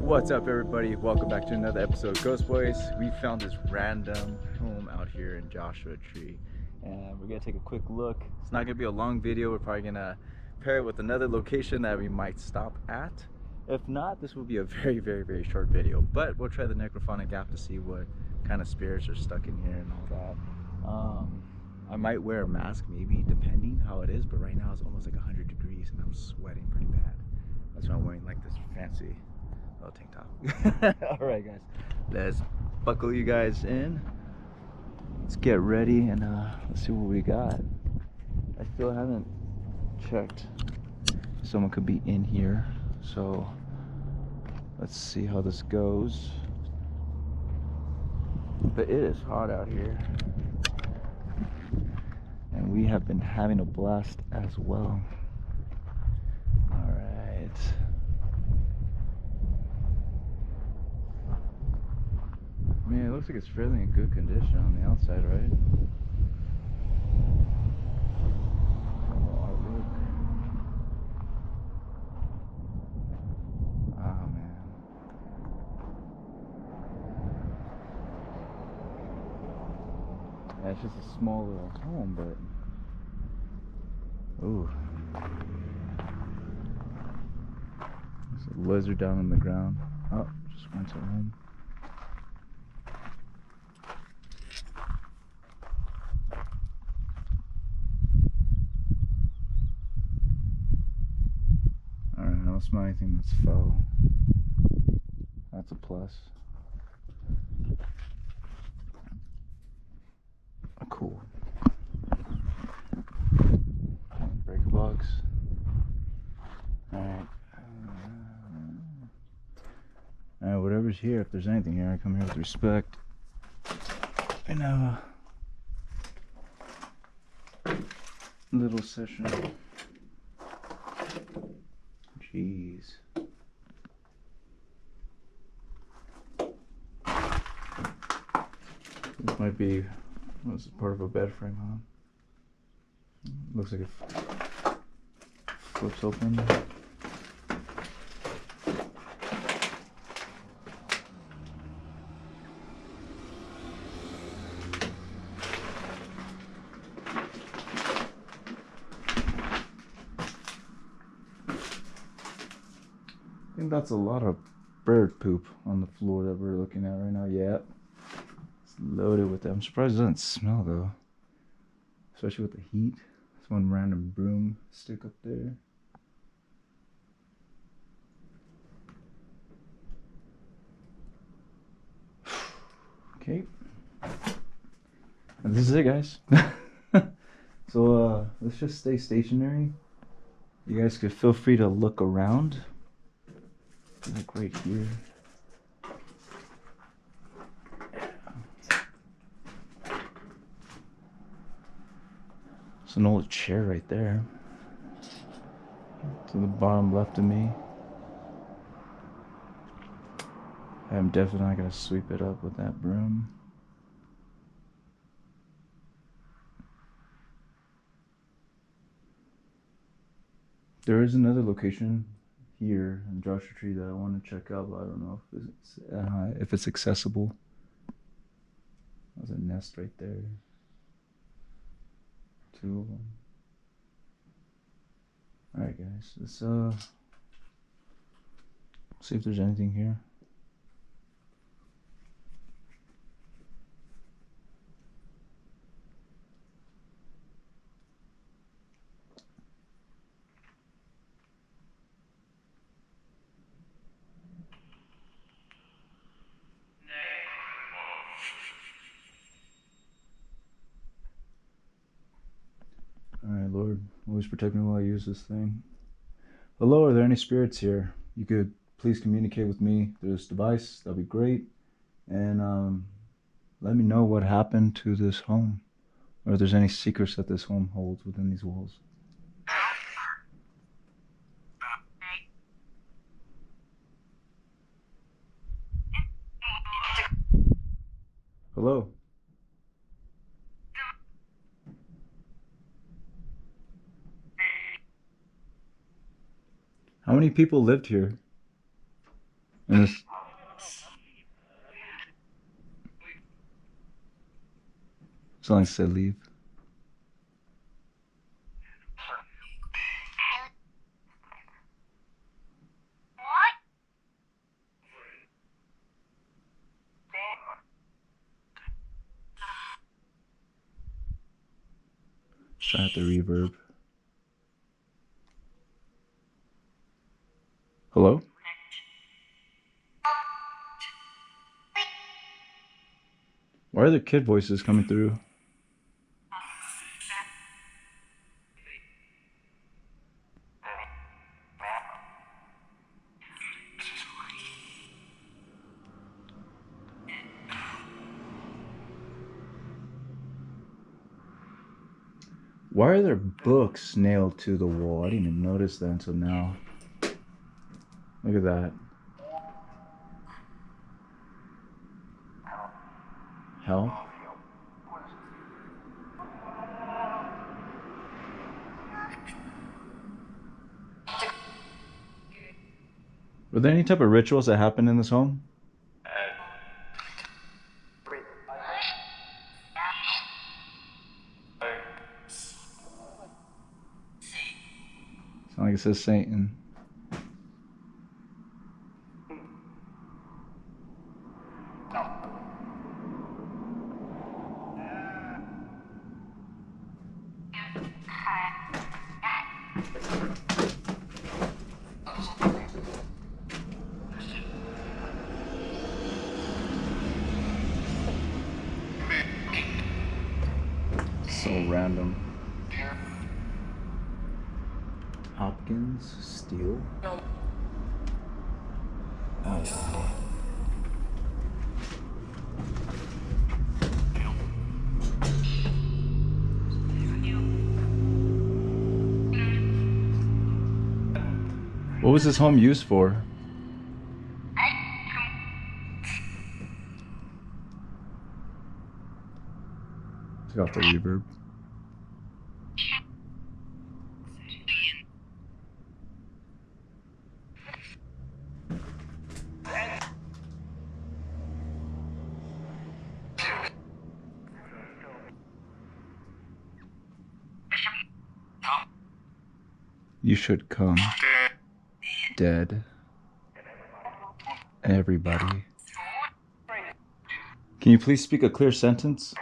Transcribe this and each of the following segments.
What's up, everybody? Welcome back to another episode of Ghost Boys. We found this random home out here in Joshua Tree, and we're gonna take a quick look. It's not gonna be a long video. We're probably gonna pair it with another location that we might stop at. If not, this will be a very short video, but we'll try the necrophonic app to see what kind of spirits are stuck in here and all that. I might wear a mask, maybe, depending how it is, but right now it's almost like 100 degrees and I'm sweating pretty bad. That's why I'm wearing like this fancy tank top. All right, guys, let's buckle you guys in. Let's get ready and let's see what we got. I still haven't checked. Someone could be in here, so let's see how this goes. But it is hot out here, and we have been having a blast as well. All right. Man, it looks like it's fairly in good condition on the outside, right? Oh, man. Yeah, it's just a small little home, but... Ooh. There's a lizard down on the ground. Oh, just went to home. Alright, I don't smell anything that's foul. That's a plus. Cool. Breaker box. Alright. Alright, whatever's here, if there's anything here, I come here with respect. And have a little session. Jeez. This might be, this is part of a bed frame, huh? Looks like it flips open. I think that's a lot of bird poop on the floor that we're looking at right now. Yeah, it's loaded with them. I'm surprised it doesn't smell though, especially with the heat. There's one random broomstick up there. Okay, and this is it, guys. So let's just stay stationary. You guys could feel free to look around. Like right here. It's an old chair right there. To the bottom left of me. I'm definitely not gonna sweep it up with that broom. There is another location here in Joshua Tree that I want to check out, but I don't know if it's accessible. There's a nest right there. Two of them. Alright, guys, let's see if there's anything here. Alright, Lord, always protect me while I use this thing. Hello, are there any spirits here? You could please communicate with me through this device. That'd be great. And let me know what happened to this home, or if there's any secrets that this home holds within these walls. Hello? How many people lived here? And this, someone said leave. Try out the reverb. Hello? Why are the kid voices coming through? Why are there books nailed to the wall? I didn't even notice that until now. Look at that. Help. Were there any type of rituals that happened in this home? Sound like it says Satan. So random. Hopkins, Steele. Oh. What was this home used for? Take off the reverb. You should come. Dead. Everybody. Can you please speak a clear sentence?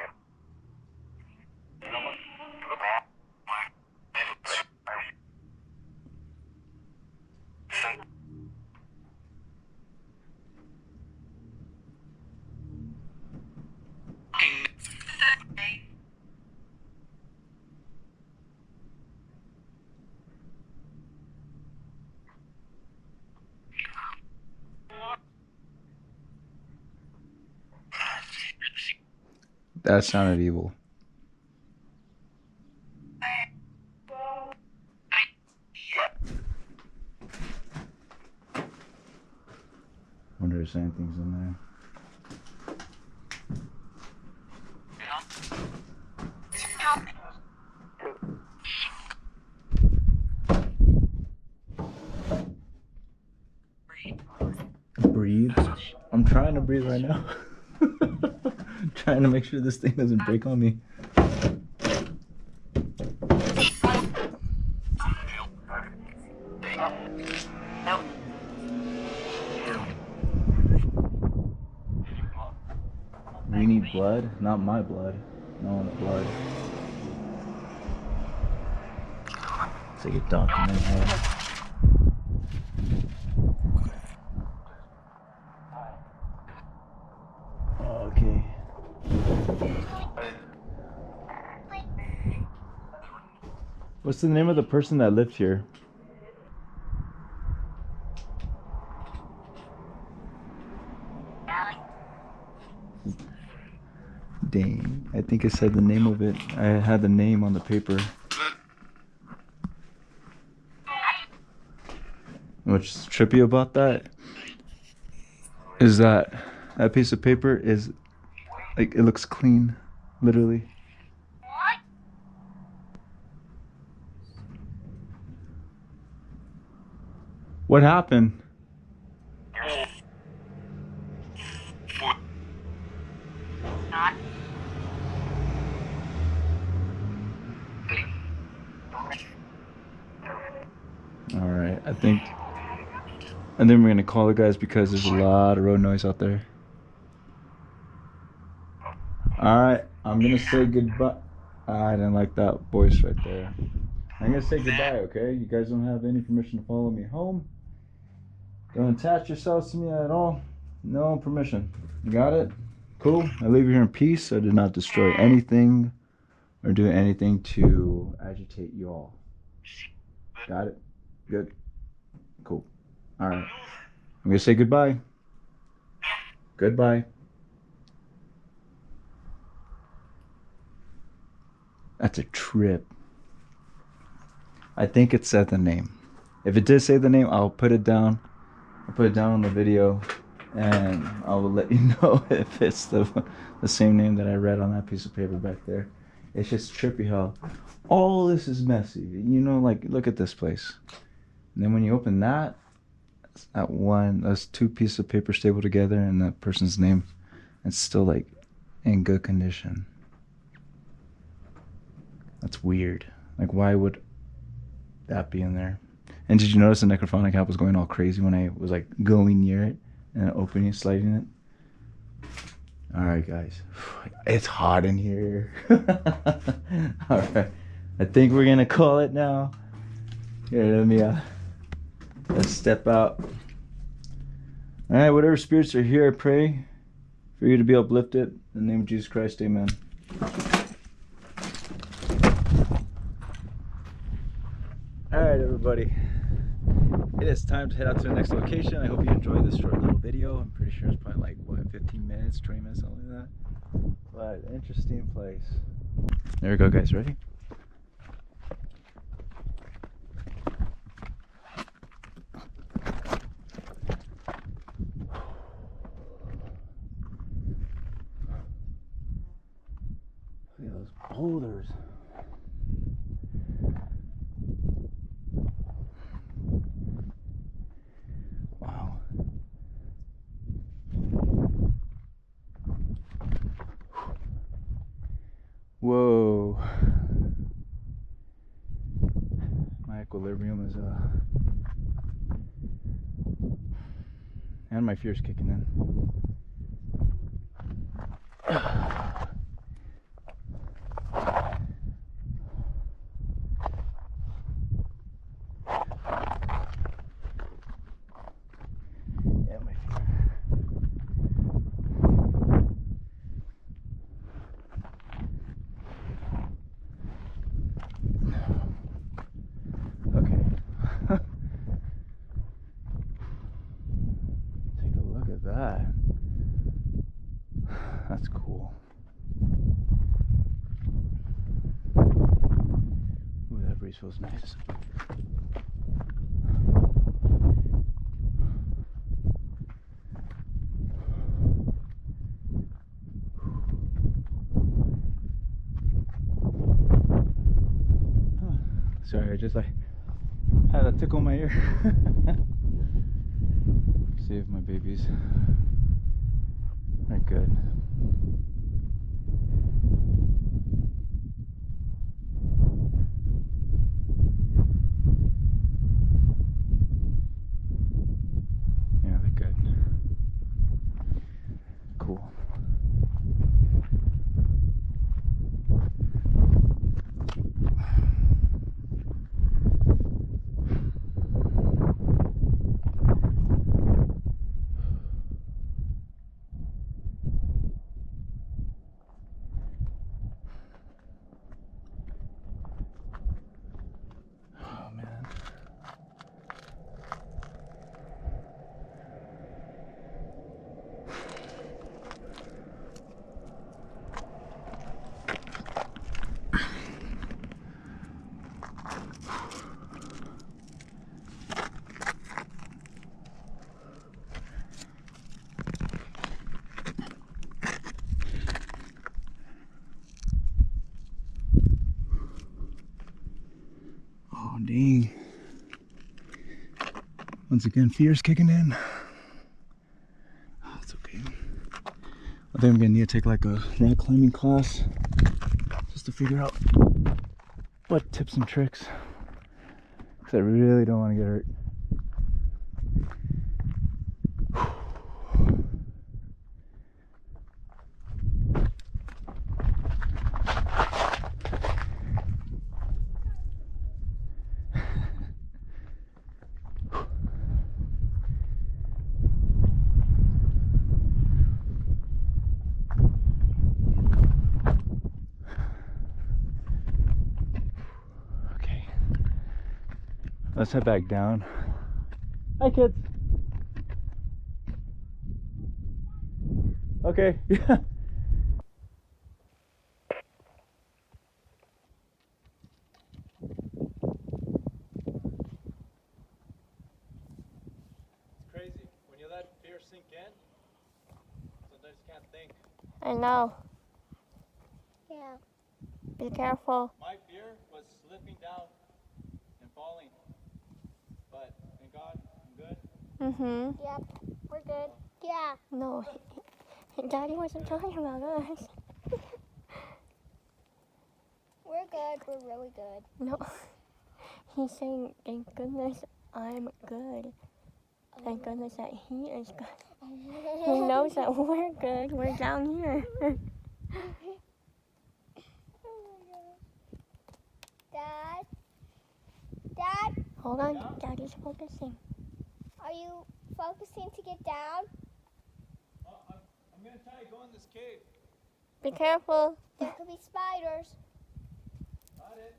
That sounded evil. Wonder if there's anything's in there. Breathe. I'm trying to breathe right now. Trying to make sure this thing doesn't break on me. We need blood, not my blood. No one's blood. It's like a document here. Okay. What's the name of the person that lived here? Dang, I think it said the name of it. I had the name on the paper. What's trippy about that is that that piece of paper is like, it looks clean, literally. What happened? think. And then we're gonna call the guys because there's a lot of road noise out there. Alright, I'm gonna say goodbye. I didn't like that voice right there. I'm gonna say goodbye, okay? You guys don't have any permission to follow me home. Don't attach yourselves to me at all. No permission. You got it? Cool. I leave you here in peace. I did not destroy anything or do anything to agitate you all. Got it? Good. Cool. Alright. I'm gonna say goodbye. Goodbye. That's a trip. I think it said the name. If it did say the name, I'll put it down. I'll put it down on the video, and I will let you know if it's the same name that I read on that piece of paper back there. It's just trippy how all this is messy. You know, like, look at this place. And then when you open that those two pieces of paper stapled together and that person's name, it's still like in good condition. That's weird. Like, why would that be in there? And did you notice the necrophonic app was going all crazy when I was like going near it and opening it, sliding it? Alright guys, it's hot in here. Alright, I think we're gonna call it now. Here, let me let's step out. Alright, whatever spirits are here, I pray for you to be uplifted. In the name of Jesus Christ, amen. Alright everybody, it is time to head out to the next location. I hope you enjoyed this short little video. I'm pretty sure it's probably like, what, 15 minutes, 20 minutes, something like that. But interesting place. There we go guys, ready? Look at those boulders. Wow. Whoa. My equilibrium is and my fear's kicking in. That's cool. Ooh, that breeze feels nice. Sorry, I just like had a tickle in my ear. See if my babies are good. Yeah, they're good. Cool. Oh, dang. Once again, fear's kicking in. Oh, it's okay. I think I'm gonna need to take like a rock climbing class just to figure out what tips and tricks, because I really don't want to get hurt. let's head back down. Hi, kids. Okay, yeah. It's crazy. When you let fear sink in, sometimes you can't think. I know. Yeah. Be careful. My fear was slipping down and falling. But thank God, I'm good. Mm-hmm. Yep. We're good. Yeah. No, Daddy wasn't talking about us. We're good. We're really good. No. He's saying, thank goodness I'm good. Thank goodness that he is good. He knows that we're good. We're down here. Dad? Dad? Hold on. Yeah? Daddy's focusing. Are you focusing to get down? I'm going to try to go in this cave. Be careful. There could be spiders. Got it.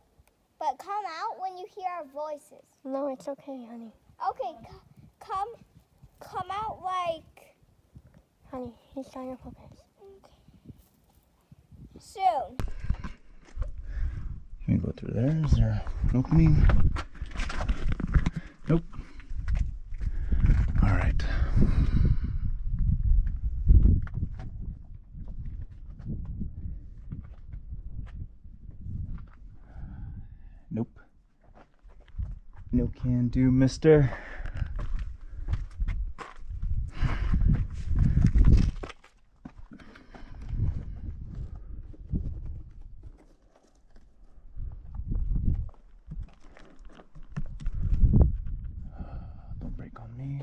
But come out when you hear our voices. No, it's okay, honey. Okay, come out like... Honey, he's trying to focus. Okay. Soon. Can we go through there? Is there an opening? Nope. All right. Nope. No can do, mister. Don't break on me.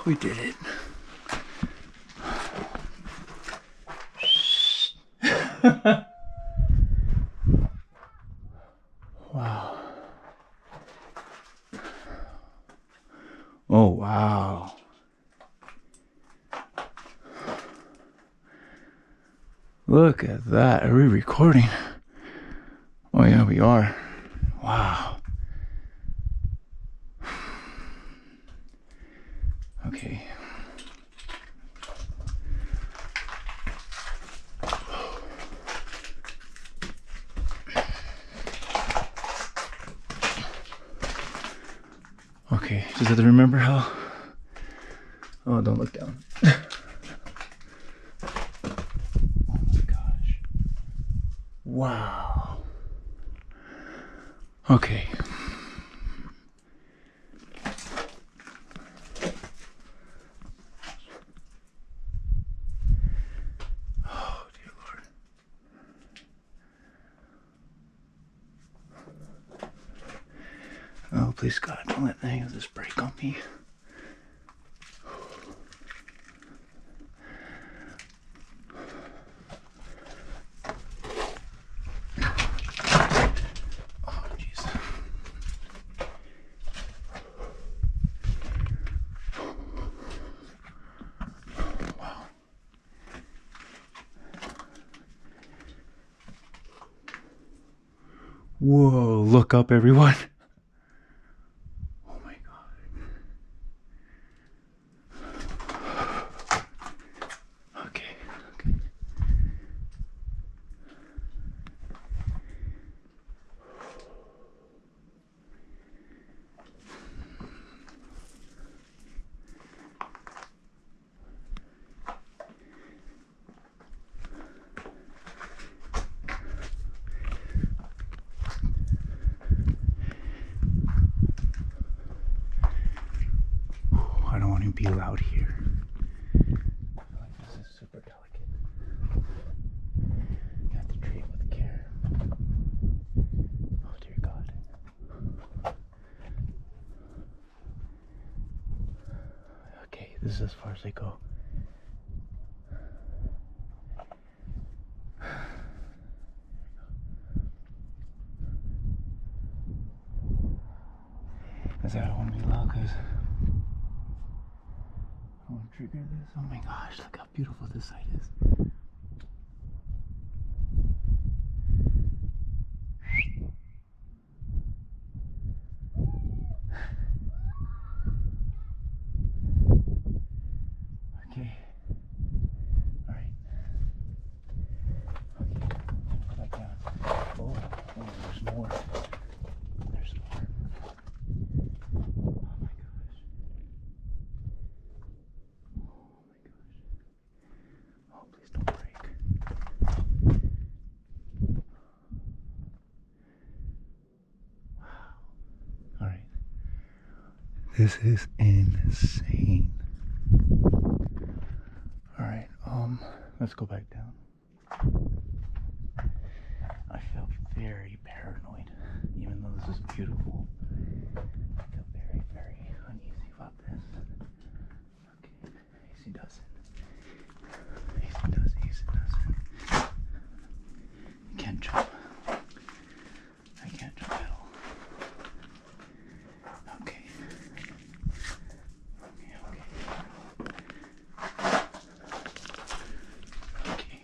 We did it. Wow. Oh, wow. Look at that. Are we recording? Oh, yeah, we are. Wow. Okay. Okay, just have to remember how. Oh, don't look down. Oh my gosh. Wow. Okay. Oh, dear Lord. Oh, please, God, don't let any of this break on me. Oh, jeez. Wow. Whoa, look up, everyone. Oh my God. Okay, okay. is as far as they go. I don't want to be loud because I want to trigger this. Oh my gosh, look how beautiful this site is. Okay. All right. Okay. Go back down. Oh, there's more. There's more. Oh my gosh. Oh, please don't break. Wow. All right. This is insane. All right. Let's go back down. I felt very paranoid, even though this is beautiful. I feel very, very uneasy about this. Okay, easy does it. Easy does, easy does it. I can't jump. I can't jump at all. Okay. Okay, okay. Okay.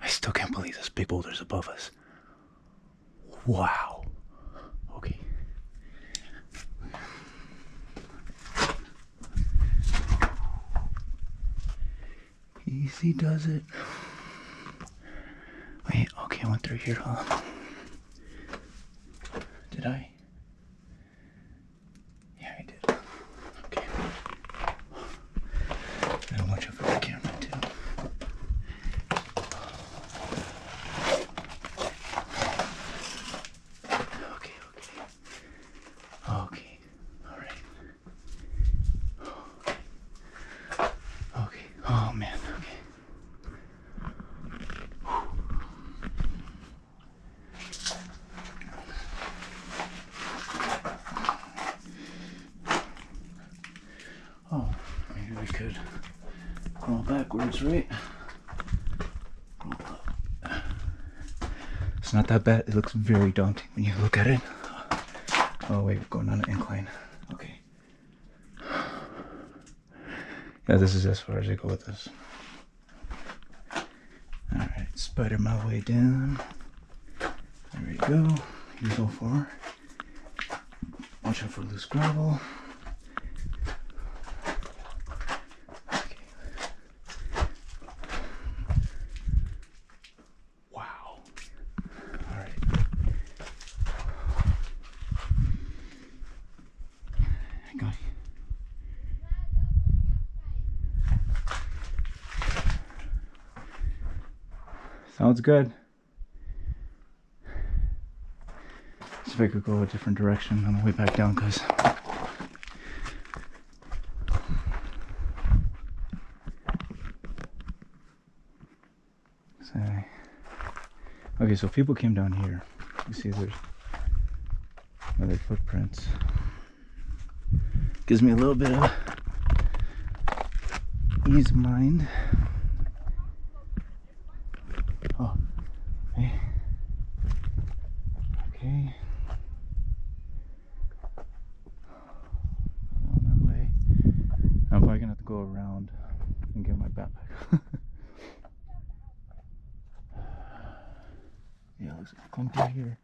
I still can't believe this big boulder's above us. Wow. Okay. Easy does it. Wait, okay, I went through here, huh? Did I? Yeah, I did. Okay. Gotta watch out for the camera, too. Okay, okay. Okay, alright. Okay, oh man, okay. Oh, maybe we could roll backwards, right? Roll up. It's not that bad. It looks very daunting when you look at it. Oh wait, we're going on an incline. Okay. Yeah, this is as far as I go with this. Alright, spider my way down. There we go. You go far. Watch out for loose gravel. Okay. Wow. Alright. I got you. Sounds good. See if I could go a different direction on the way back down, because okay, so people came down here. You see there's other footprints. Gives me a little bit of ease of mind. Oh, hey. Okay. Going that way. I'm probably gonna have to go around and get my backpack. Yeah, let's come through here.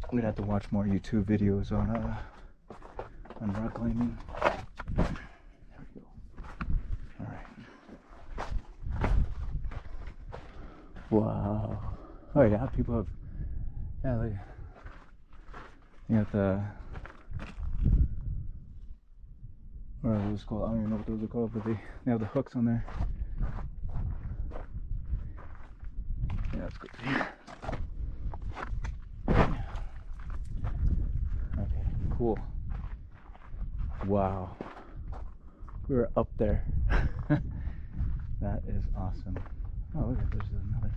I'm gonna have to watch more YouTube videos on rock climbing. There we go. All right. Wow. Oh yeah, people have. Yeah, they got the. What are those called? I don't even know what those are called, but they have the hooks on there. Yeah, let's go through here. Okay, cool. Wow. We're up there. That is awesome. Oh, look, there's another.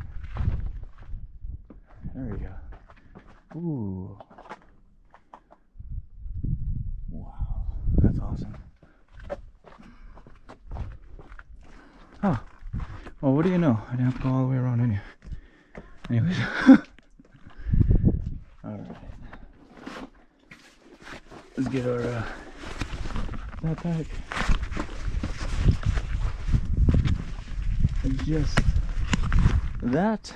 There we go. Ooh. Wow. That's awesome. Oh. Well, what do you know? I didn't have to go all the way around anyway. Anyways. Alright. Let's get our backpack. Adjust that.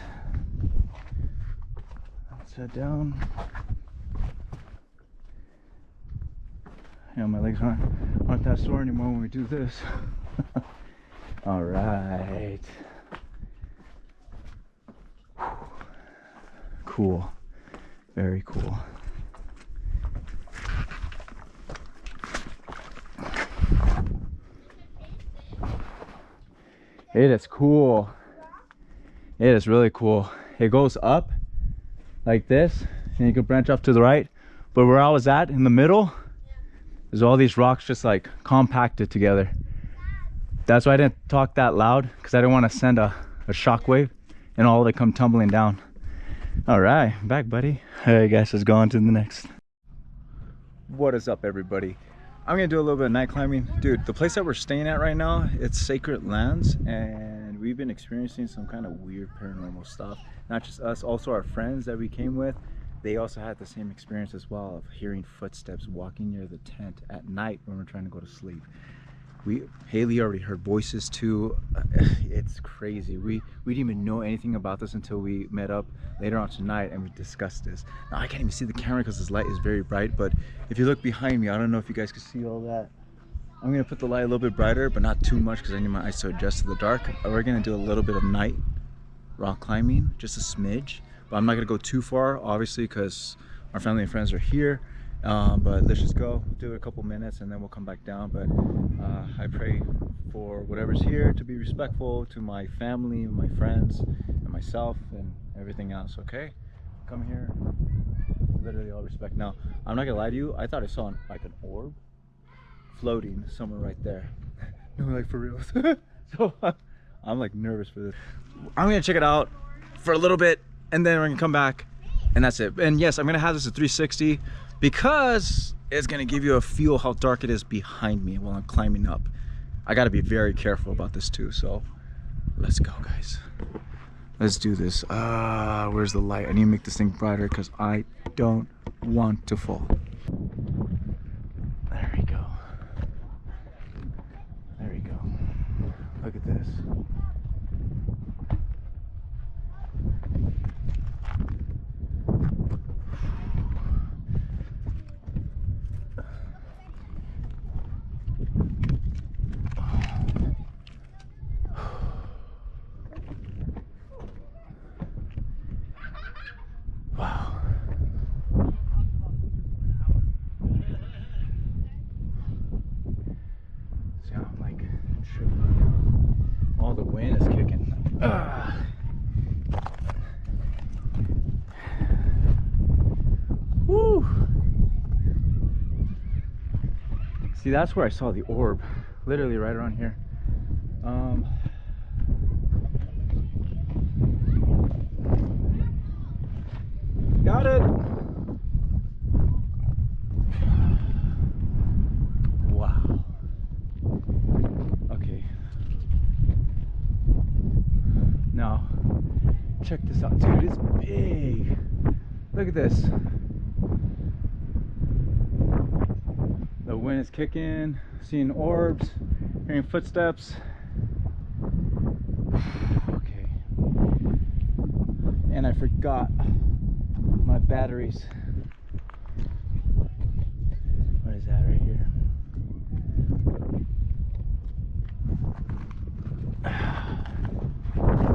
Set down. Yeah, my legs aren't that sore anymore when we do this. All right. Cool. Very cool. It is cool. It is really cool. It goes up like this, and you can branch off to the right. But where I was at in the middle, there's all these rocks just like compacted together. That's why I didn't talk that loud, because I didn't want to send a shockwave and all of it come tumbling down. All right, back, buddy. All right, guys, let's go on to the next. What is up, everybody? I'm gonna do a little bit of night climbing. Dude, the place that we're staying at right now, it's Sacred Lands, and we've been experiencing some kind of weird paranormal stuff. Not just us, also our friends that we came with, they also had the same experience as well of hearing footsteps walking near the tent at night when we're trying to go to sleep. Haley already heard voices too. It's crazy. We didn't even know anything about this until we met up later on tonight and we discussed this. Now I can't even see the camera because this light is very bright, but if you look behind me, I don't know if you guys can see all that. I'm gonna put the light a little bit brighter, but not too much because I need my eyes to adjust to the dark. We're gonna do a little bit of night rock climbing, just a smidge, but I'm not gonna go too far, obviously, because our family and friends are here. But let's just go do it a couple minutes and then we'll come back down. But I pray for whatever's here to be respectful to my family, my friends, and myself, and everything else. Okay, come here, literally all respect. Now I'm not gonna lie to you, I thought I saw like an orb floating somewhere right there. No, like for real. So I'm like nervous for this. I'm gonna check it out for a little bit and then we're gonna come back and that's it. And yes, I'm gonna have this at 360 because it's gonna give you a feel how dark it is behind me while I'm climbing up. I gotta be very careful about this too, so let's go, guys. Let's do this. Where's the light? I need to make this thing brighter because I don't want to fall. There we go. There we go. Look at this. Wow. See how I'm like tripping. All the wind is kicking. Woo. See, that's where I saw the orb. Literally right around here. Got it. Wow. Okay. Now, check this out, dude. It's big. Look at this. The wind is kicking, seeing orbs, hearing footsteps. Okay. And I forgot my batteries. What is that right here?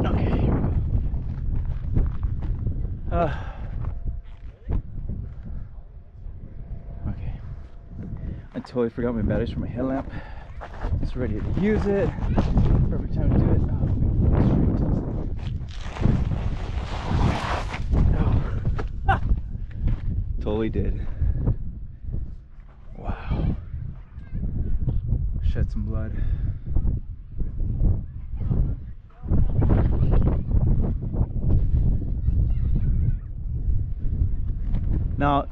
Okay, here we go. Okay. I totally forgot my batteries for my headlamp. It's ready to use it. Perfect time to do it. Oh, totally did. Wow. Shed some blood. Now,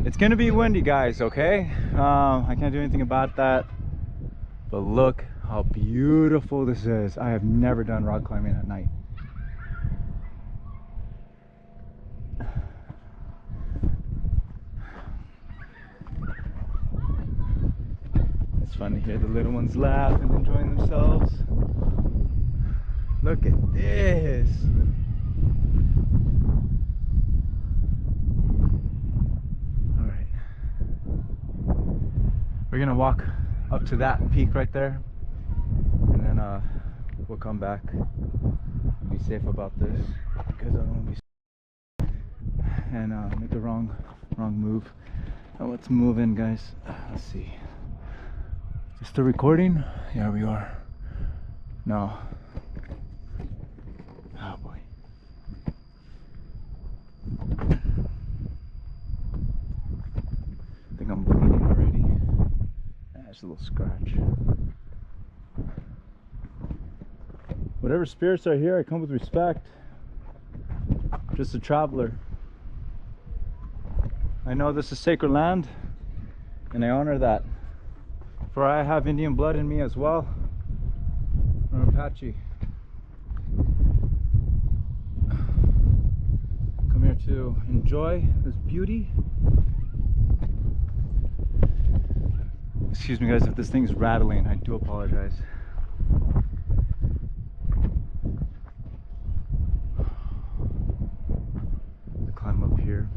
it's gonna be windy, guys, okay? I can't do anything about that. But look how beautiful this is. I have never done rock climbing at night. It's fun to hear the little ones laugh and enjoying themselves. Look at this. All right. We're gonna walk up to that peak right there, and then we'll come back and be safe about this, because I don't want to be and make the wrong move. Oh, let's move in, guys. Let's see. Is still recording? Yeah, we are. No. Oh boy. I think I'm bleeding already. That's a little scratch. Whatever spirits are here, I come with respect. Just a traveler. I know this is sacred land, and I honor that. For I have Indian blood in me as well. I'm Apache. Come here to enjoy this beauty. Excuse me, guys, if this thing's rattling, I do apologize. I climb up here.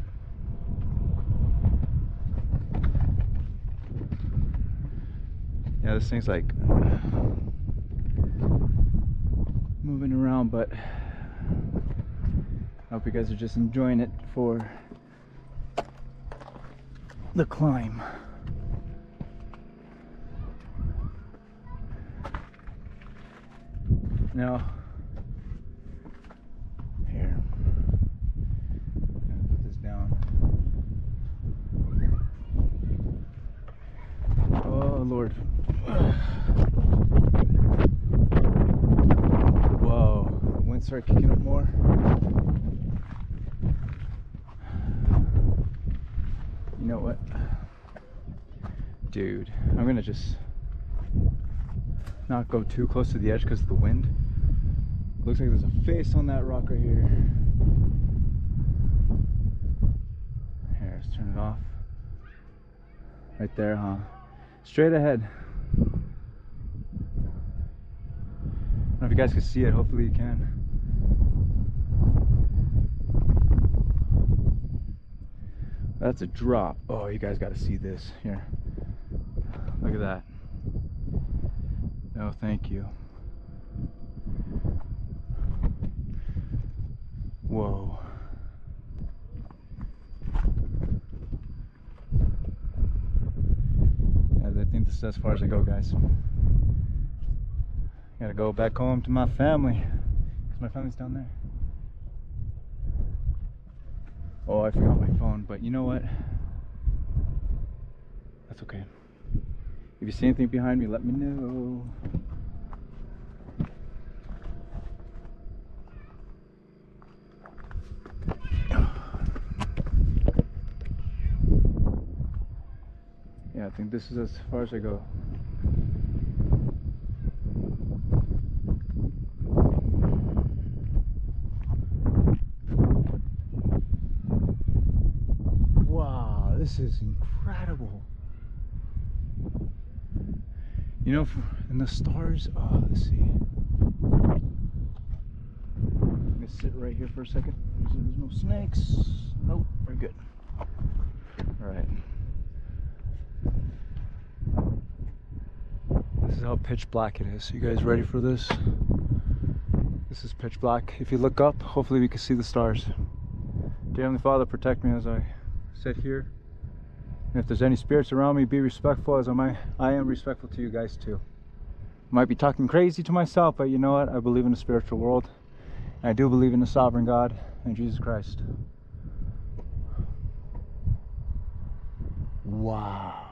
Yeah, this thing's like moving around, but I hope you guys are just enjoying it for the climb. Now, here, I'm gonna put this down. Oh Lord. Whoa, the wind started kicking up more. You know what? Dude, I'm gonna just not go too close to the edge because of the wind. Looks like there's a face on that rock right here. Here, let's turn it off. Right there, huh? Straight ahead. I don't know if you guys can see it, hopefully you can. That's a drop. Oh, you guys gotta see this. Here. Look at that. No, thank you. Whoa. Yeah, I think this is as far as I go, guys. Gotta go back home to my family, because my family's down there. Oh, I forgot my phone, but you know what? That's okay. If you see anything behind me, let me know. Yeah, I think this is as far as I go. Wow, this is incredible. You know, and the stars, oh, let's see. I'm gonna sit right here for a second. So there's no snakes. Nope, we're good. All right. This is how pitch black it is. You guys ready for this? This is pitch black. If you look up, hopefully we can see the stars. Dear Heavenly Father, protect me as I sit here. And if there's any spirits around me, be respectful as I am respectful to you guys too. I might be talking crazy to myself, but you know what? I believe in the spiritual world. And I do believe in the sovereign God and Jesus Christ. Wow.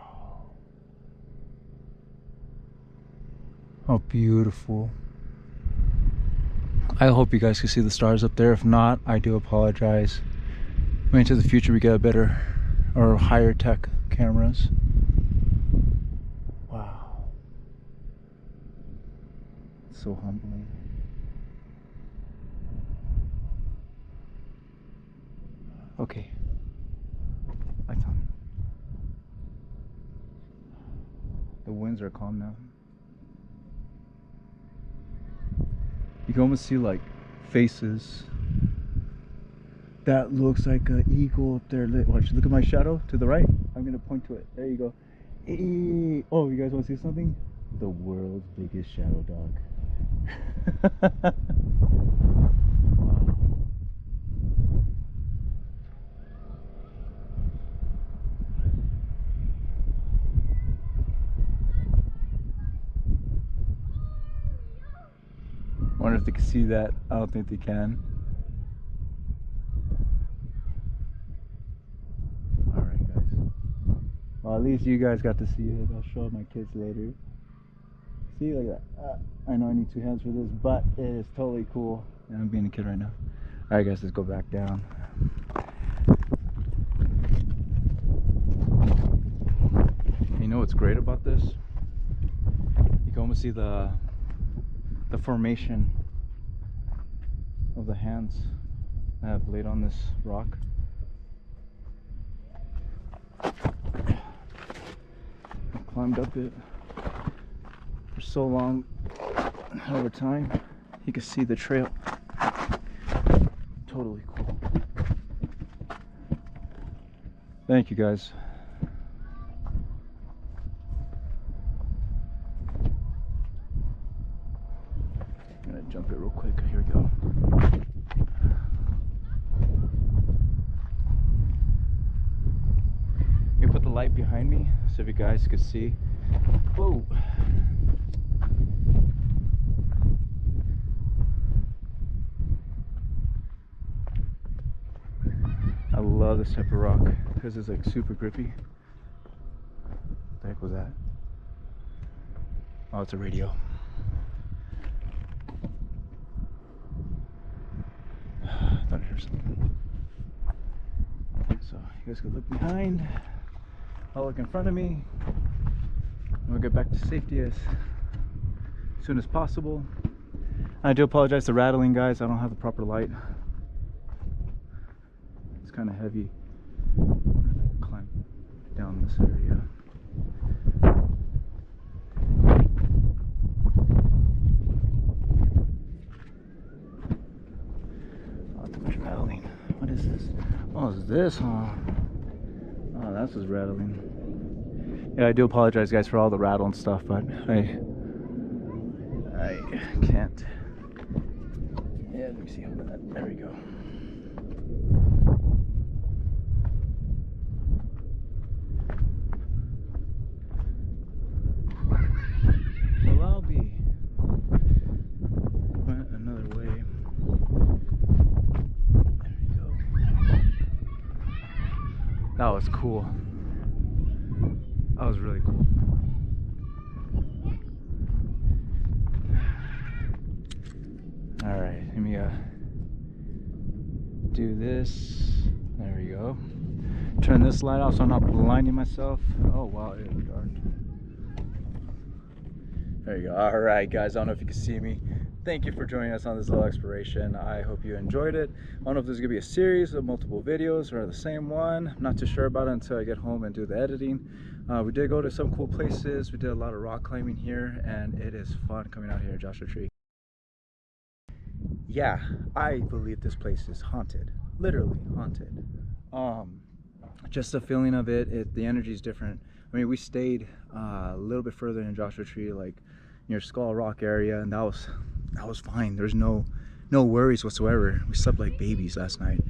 How beautiful. I hope you guys can see the stars up there. If not, I do apologize. Maybe into the future we get a better or higher tech cameras. Wow. It's so humbling. Okay. Lights on. The winds are calm now. You can almost see like faces. That looks like an eagle up there. Watch, look at my shadow to the right. I'm gonna point to it. There you go. Hey. Oh, you guys want to see something? The world's biggest shadow dog. Wow. Wonder if they can see that. I don't think they can. Alright guys. Well, at least you guys got to see it. I'll show my kids later. See, like that. I know I need 2 hands for this, but it is totally cool. And I'm being a kid right now. Alright guys, let's go back down. You know what's great about this? You can almost see the formation of the hands I have laid on this rock. I climbed up it for so long. Over time, you can see the trail. Totally cool. Thank you guys. I'm gonna jump it real quick. Here we go. You put the light behind me so if you guys could see. Whoa. I love this type of rock because it's like super grippy. What the heck was that? Oh, it's a radio. I thought I heard something. So you guys can look behind. I'll look in front of me. We'll get back to safety as soon as possible. I do apologize for rattling, guys. I don't have the proper light. It's kind of heavy. Climb down this area. Oh, too much rattling. What is this? Oh, it's this, huh? Oh, that's what's rattling. Yeah, I do apologize, guys, for all the rattle and stuff, but I can't. Yeah, let me see. There we go. Well, I'll be went another way. There we go. That was cool. That was really cool. All right, let me do this. There we go. Turn this light off so I'm not blinding myself. Oh wow, it is dark. There you go. All right, guys. I don't know if you can see me. Thank you for joining us on this little exploration. I hope you enjoyed it. I don't know if there's gonna be a series of multiple videos or the same one. I'm not too sure about it until I get home and do the editing. We did go to some cool places. We did a lot of rock climbing here, and it is fun coming out here at Joshua Tree. Yeah, I believe this place is haunted, literally haunted. Just the feeling of it, the energy is different. I mean, we stayed a little bit further in Joshua Tree, like near Skull Rock area, and that was fine. There's no worries whatsoever. We slept like babies last night.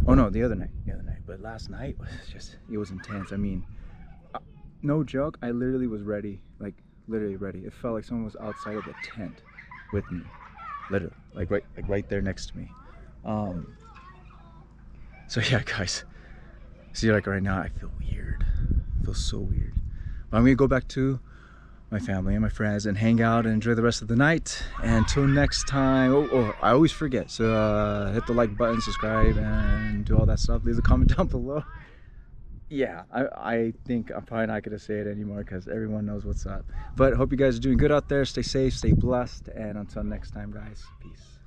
Oh no, the other night. But last night was just, it was intense. I mean, no joke, I literally was ready, like literally ready. It felt like someone was outside of the tent with me, literally, like right there next to me. So yeah, guys, see, like right now I feel weird. I feel so weird. But I'm gonna go back to my family and my friends and hang out and enjoy the rest of the night. And until next time, I always forget, so hit the like button, subscribe, and do all that stuff. Leave a comment down below. Yeah, I think I'm probably not gonna say it anymore because everyone knows what's up. But hope you guys are doing good out there. Stay safe, stay blessed, and until next time, guys, peace.